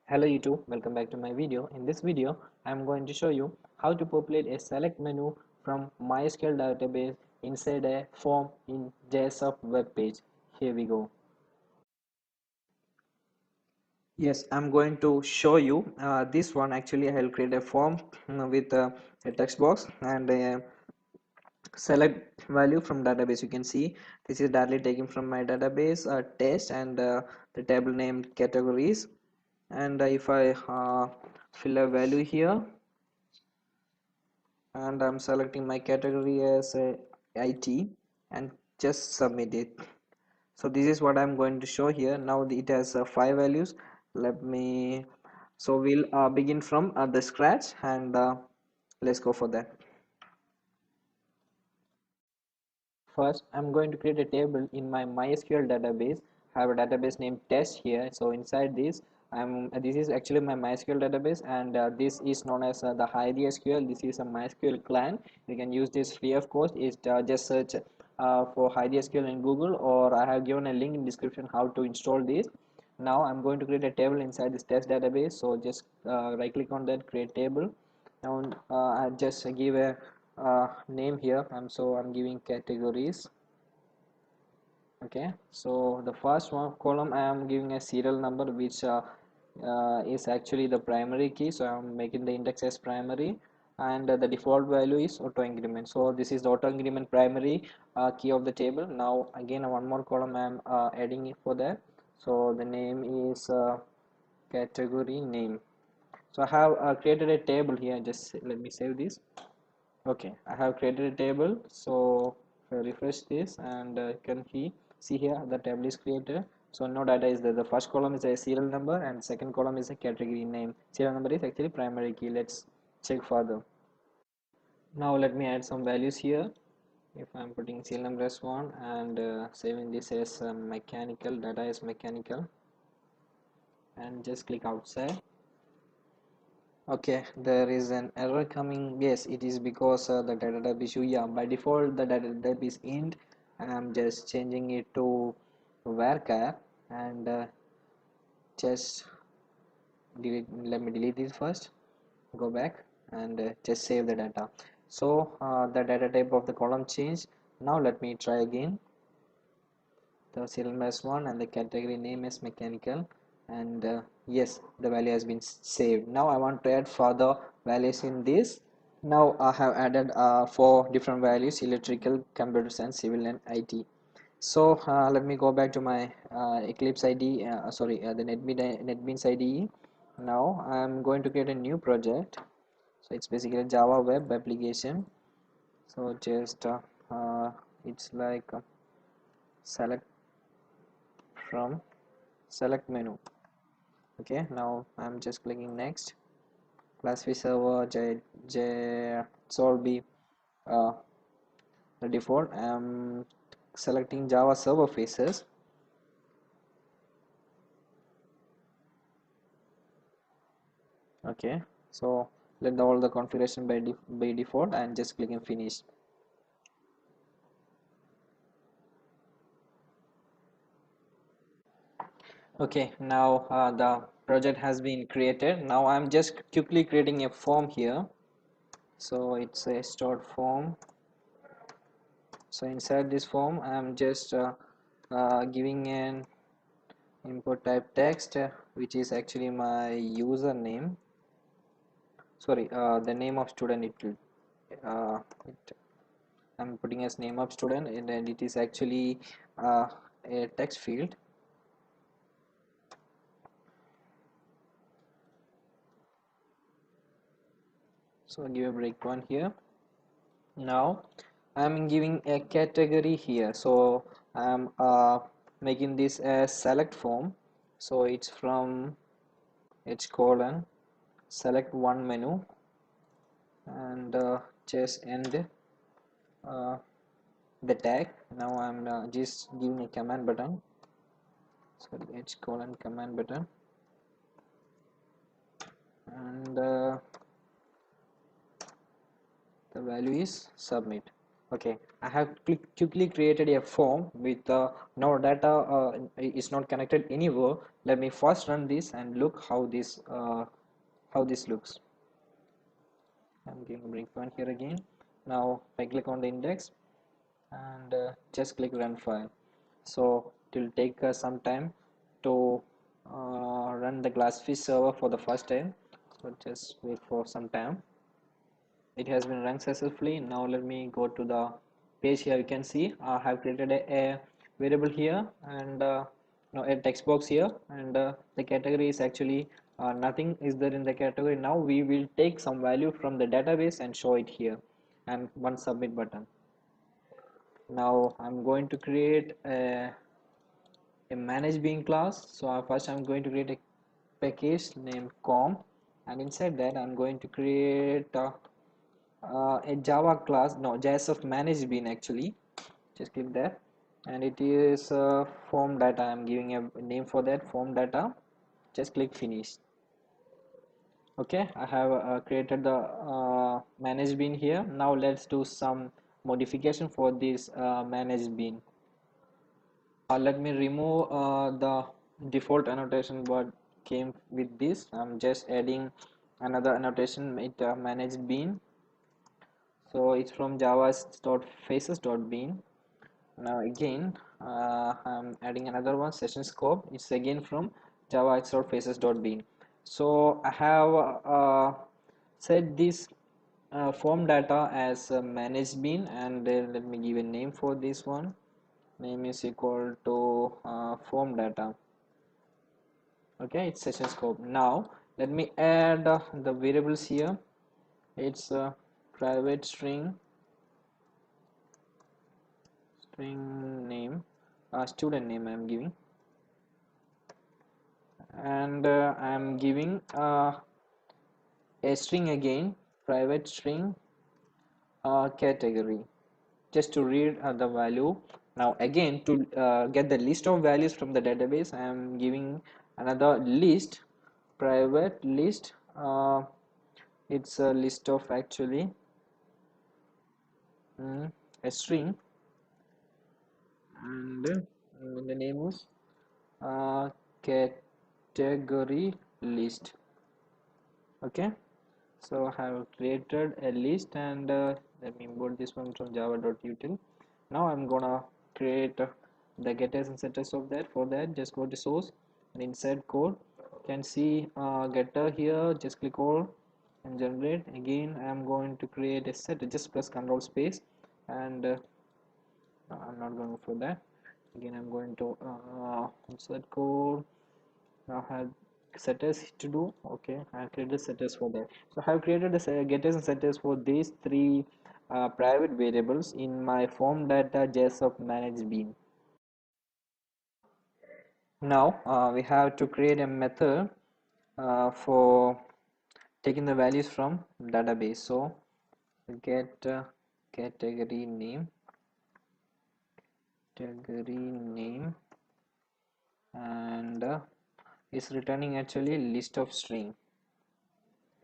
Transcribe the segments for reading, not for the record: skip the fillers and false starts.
Hello YouTube, welcome back to my video. In this video, I am going to show you how to populate a select menu from MySQL database inside a form in JSF web page. Here we go. Yes, I'm going to show you this one. Actually, I will create a form with a text box and a select value from database. You can see this is directly taken from my database test and the table named categories. And if I fill a value here and I'm selecting my category as IT and just submit it. So this is what I'm going to show here. Now it has 5 values. Let me so we'll begin from the scratch and let's go for that. First, I'm going to create a table in my MySQL database. I have a database named test here. So inside this, this is actually my MySQL database, and this is known as the HighSQL. This is a MySQL client. You can use this free of cost. Is just search for HighSQL in Google, or I have given a link in description how to install this. Now I'm going to create a table inside this test database. So just right click on that, create table. Now I just give a name here. I'm giving categories. Okay, so the first one column I am giving a serial number, which is actually the primary key, so I'm making the index as primary, and the default value is auto increment. So this is the auto increment primary key of the table. Now again one more column I am adding it for that. So the name is category name. So I have created a table here. Just let me save this. Okay, I have created a table. So if I refresh this, and you can see here the table is created. So no data is there. The first column is a serial number and second column is a category name. Serial number is actually primary key. Let's check further. Now let me add some values here. If I'm putting serial number as 1 and saving this as mechanical, data is mechanical, and just click outside. Okay, there is an error coming. Yes, it is because the data type issue. Yeah, by default the data type is int. I'm just changing it to varchar and just delete. Let me delete this first. Go back and just save the data. So the data type of the column changed. Now let me try again. The serial number is 1 and the category name is mechanical, and yes, the value has been saved. Now I want to add further values in this. Now I have added 4 different values: electrical, computer science, civil, and IT. So let me go back to my Eclipse ID, the NetBeans IDE. Now I'm going to create a new project. So it's basically a Java web application. So just it's like select from select menu. Okay, now I'm just clicking next. Class fee server j so be uh, the default. I'm selecting Java server faces. Okay, so let all the configuration by default and just clicking finish. Okay, now the project has been created. Now I'm just quickly creating a form here. So it's a stored form. So inside this form I'm just giving an input type text, which is actually my username. Sorry, the name of student. It I'm putting as name of student, and then it is actually a text field. So I'll give a breakpoint here. Now I'm giving a category here. So I'm making this a select form. So it's from h colon select one menu, and just end uh, the tag. Now I'm just giving a command button. So h colon command button, and the value is submit. Okay, I have quickly created a form with no data is not connected anywhere. let me first run this and look how this looks. I'm giving a breakpoint here again. Now I click on the index and just click run file. So it will take some time to run the glassfish server for the first time, so just wait for some time. It has been run successfully. Now let me go to the page. Here you can see I have created a variable here and now a text box here, and the category is actually nothing is there in the category. Now we will take some value from the database and show it here, and one submit button. Now I'm going to create a manage bean class. So first I'm going to create a package named com, and inside that I'm going to create a Java class, no, JSF manage bean actually. Just click that, and it is form data. I'm giving a name for that, form data. Just click finish. Okay, I have created the manage bean here. Now let's do some modification for this manage bean. Let me remove the default annotation what came with this. I'm just adding another annotation, it managed bean. So it's from java.faces.bean. Now again I'm adding another one, session scope. It's again from java.faces.bean. So I have set this form data as managed bean, and let me give a name for this one. Name is equal to form data. Okay, it's session scope. Now let me add the variables here. It's private string name, student name I'm giving, and I'm giving a string again, private string category, just to read the value. Now again, to get the list of values from the database, I am giving another list, private list. It's a list of actually a string, and the name is category list. Okay, so I have created a list, and let me import this one from java.util. Now I'm gonna create the getters and setters of that. For that, just go to source and inside code. You can see getter here. Just click all and generate. Again, I'm going to create a setter. Just press Control space, and I'm not going for that. Again, I'm going to insert code. Now I have setters to do. Okay, I have created setters for that. So I have created the getters and setters for these three private variables in my form data JSF manage bean. Now we have to create a method for taking the values from database. So get category name, and is returning actually list of string.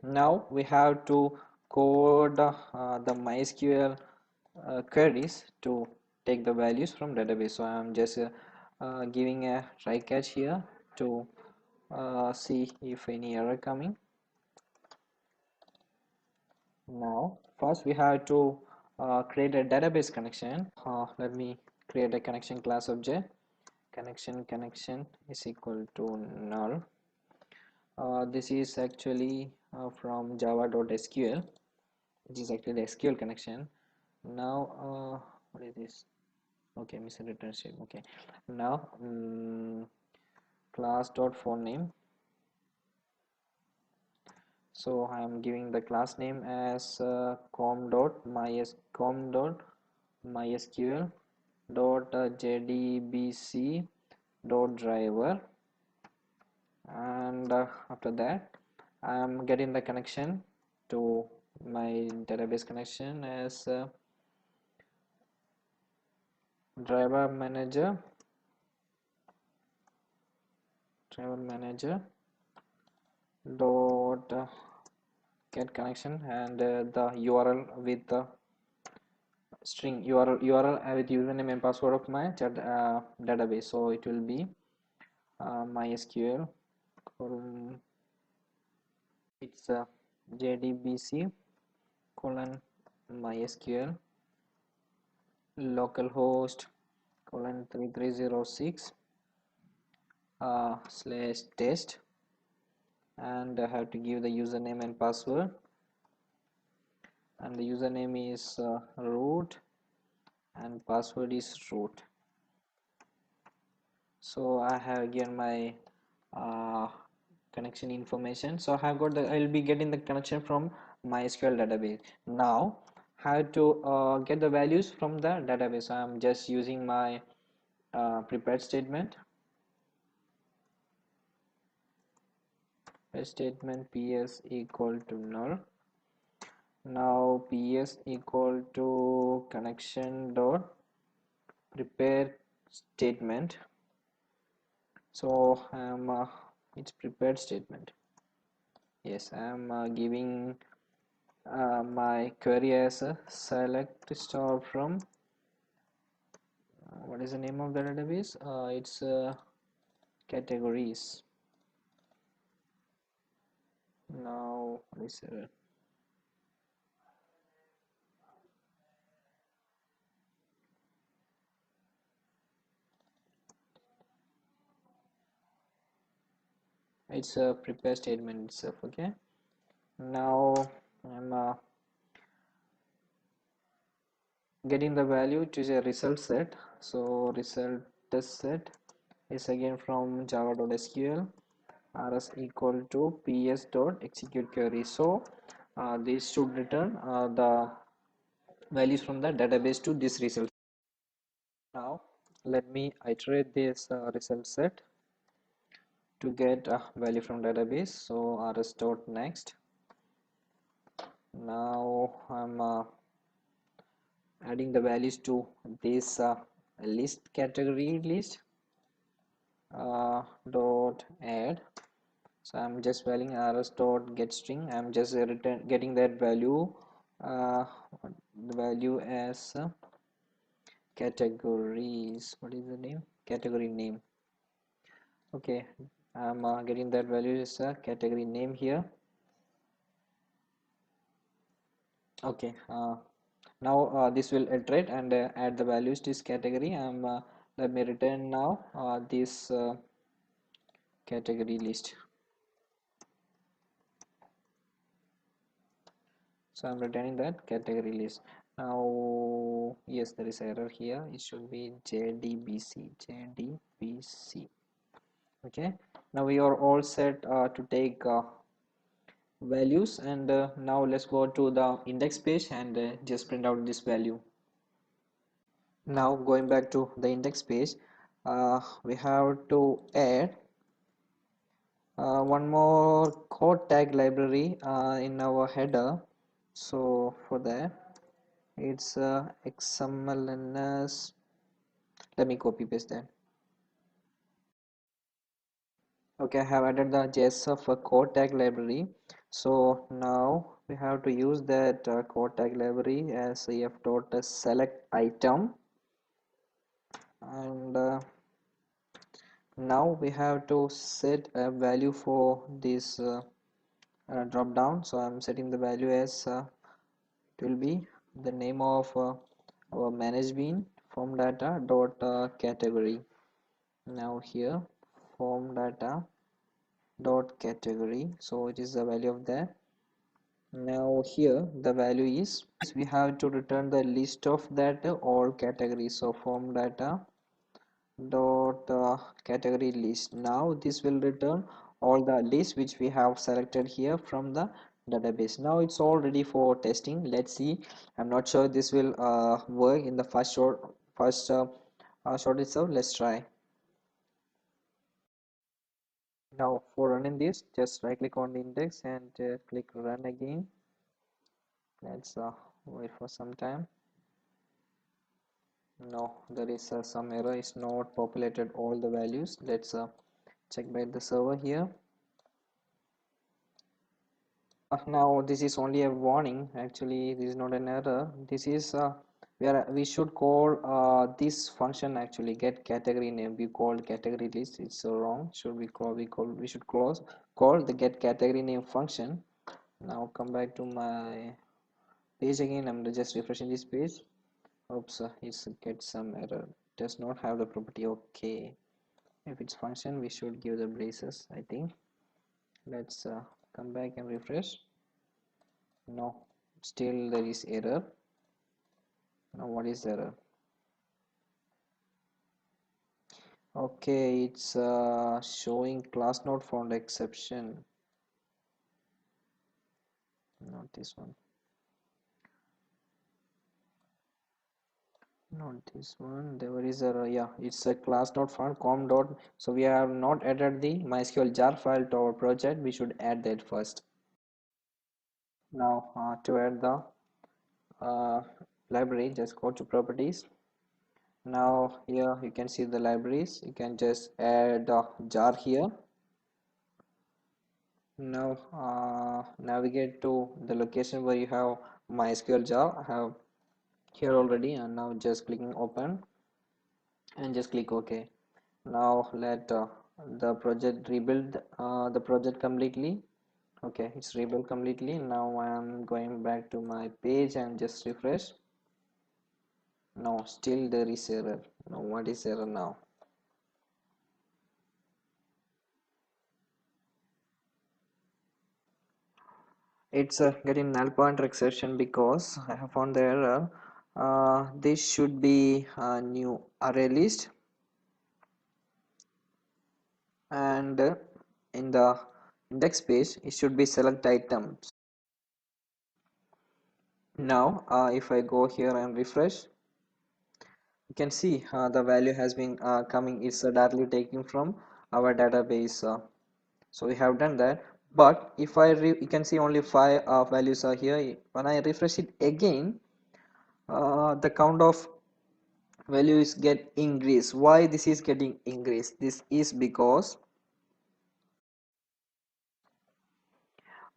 Now we have to code the MySQL queries to take the values from database. So I'm just giving a try catch here to see if any error coming. Now first we have to create a database connection. Let me create a connection class object. Connection is equal to null. This is actually from java.sql, which is actually the SQL connection. Now what is this? Okay, missing return shape. Okay, now class dot phone name. So I am giving the class name as com.mysql dot jdbc dot driver, and after that I am getting the connection to my database connection as driver manager dot get connection, and the URL with the string URL with username and password of my database. So it will be MySQL colon, it's JDBC colon MySQL localhost colon 3306 slash test, and I have to give the username and password, and the username is root and password is root. So I have given my uh, connection information. So I have got the, I'll be getting the connection from MySQL database. Now how to get the values from the database. So I'm just using my prepared statement. Statement ps equal to null. Now ps equal to connection dot prepare statement. So I'm it's prepared statement. Yes, I'm giving my query as a select star from what is the name of the database? It's categories. Now what is it? It's a prepare statement itself. Okay, now I'm getting the value to a result set. So result test set is again from java.sql rs equal to ps dot execute query. So this should return the values from the database to this result. Now let me iterate this result set to get a value from database. So rs dot next. Now I'm adding the values to this list category list dot add. So I'm just valuing rs dot get string. I'm just return getting that value uh, the value as categories. What is the name? Category name. Okay, I'm getting that value as a category name here. Okay, now this will iterate and add the values to this category. Let me return now this category list. So I'm returning that category list. Now yes, there is error here. It should be jdbc. Okay, now we are all set to take values, and now let's go to the index page and just print out this value. Now going back to the index page, we have to add one more code tag library in our header. So for that it's xmlns. Let me copy paste that. Okay, I have added the JSF code tag library. So now we have to use that code tag library as f dot select item, and now we have to set a value for this drop down. So I'm setting the value as it will be the name of our manage bean form data dot category. Now here form data dot category, so it is the value of that. Now here the value is we have to return the list of that all categories. So form data dot category list. Now this will return all the lists which we have selected here from the database. Now it's all ready for testing. Let's see. I'm not sure this will work in the first shot itself. Let's try. Now for running this, just right click on the index and click run again. Let's wait for some time. No, there is some error. It's not populated all the values. Let's check by the server here. Now this is only a warning. Actually this is not an error. This is we should call this function actually get category name. We called category list, it's so wrong. Should we should call the get category name function. Now come back to my page again. I'm just refreshing this page. Oops, it's get some error, does not have the property. Okay, if it's function we should give the braces, I think. Let's come back and refresh. No, still there is error. Now what is the error? Okay, it's showing class not found exception. Not this one. Not this one. There is a, yeah, it's a class not found com dot. So we have not added the MySQL jar file to our project. We should add that first. Now to add the uh, library, just go to properties. Now here you can see the libraries. You can just add a jar here. Now navigate to the location where you have MySQL jar. I have here already, and now just clicking open and just click OK. Now let the project rebuild the project completely. Okay, it's rebuilt completely. Now I'm going back to my page and just refresh. No, still there is error. Now what is error now? It's getting null pointer exception because I have found the error. This should be a new array list, and in the index page it should be select items. Now if I go here and refresh, you can see the value has been coming. It's directly taken from our database. So we have done that. But if you can see only 5 values are here. When I refresh it again, the count of values get increased. Why this is getting increased? This is because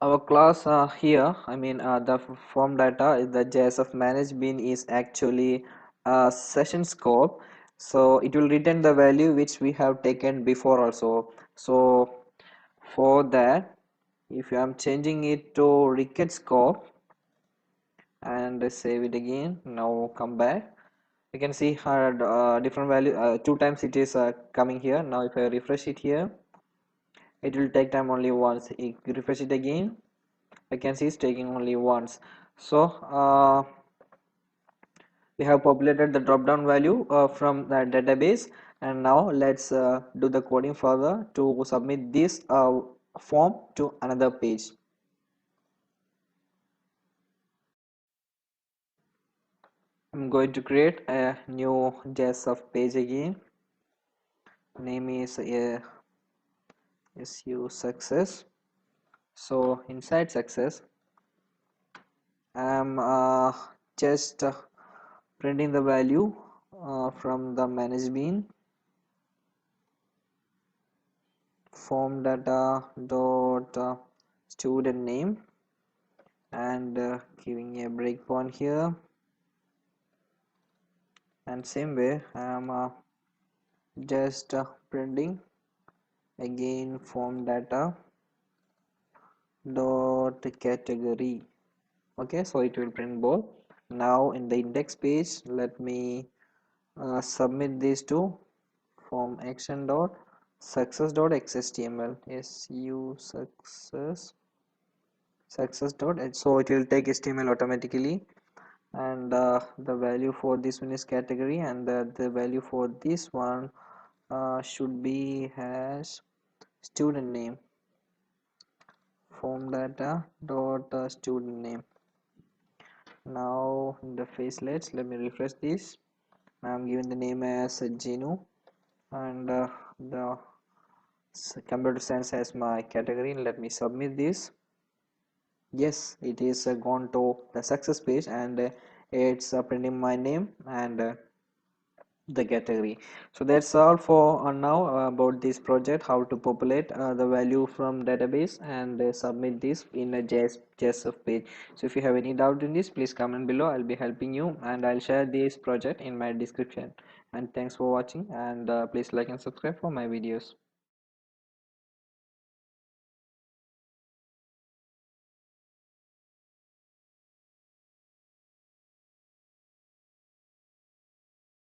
our class here, I mean the form data, the JSF manage bin is actually a session scope, so it will return the value which we have taken before also. So for that, if I am changing it to record scope and save it again, now come back, you can see her different value, 2 times it is coming here. Now if I refresh it here, it will take time only once. If you refresh it again, I can see it's taking only once. So we have populated the drop down value from the database, and now let's do the coding further to submit this form to another page. I'm going to create a new JSF page again. Name is SU success. So inside success, I'm just printing the value from the manage bean form data dot student name, and giving a breakpoint here, and same way I'm just printing again form data dot category. Okay, so it will print both. Now in the index page, let me submit these to form action dot success dot xhtml. Su success dot, so it will take HTML automatically, and the value for this one is category, and the value for this one should be as student name, form data dot student name. Now in the facelets, let me refresh this. I'm giving the name as Genu, and the computer science as my category. Let me submit this. Yes, it is gone to the success page, and it's printing my name, and the category. So that's all for now about this project, how to populate the value from database and submit this in a JSF page. So if you have any doubt in this, please comment below. I'll be helping you, and I'll share this project in my description. And thanks for watching, and please like and subscribe for my videos.